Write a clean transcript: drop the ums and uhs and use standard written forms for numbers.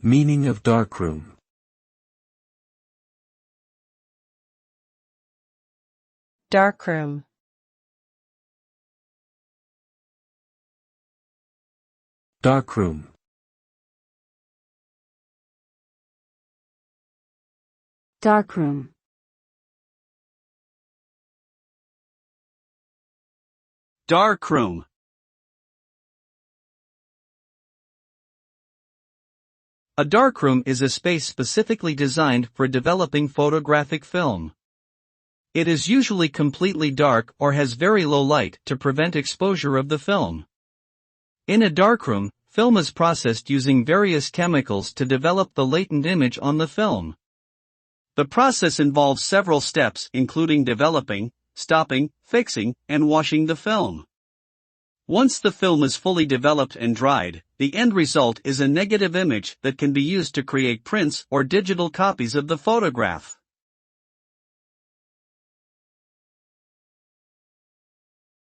Meaning of darkroom. Darkroom. Darkroom. Darkroom. Darkroom. A darkroom is a space specifically designed for developing photographic film. It is usually completely dark or has very low light to prevent exposure of the film. In a darkroom, film is processed using various chemicals to develop the latent image on the film. The process involves several steps including developing, stopping, fixing, and washing the film. Once the film is fully developed and dried, the end result is a negative image that can be used to create prints or digital copies of the photograph.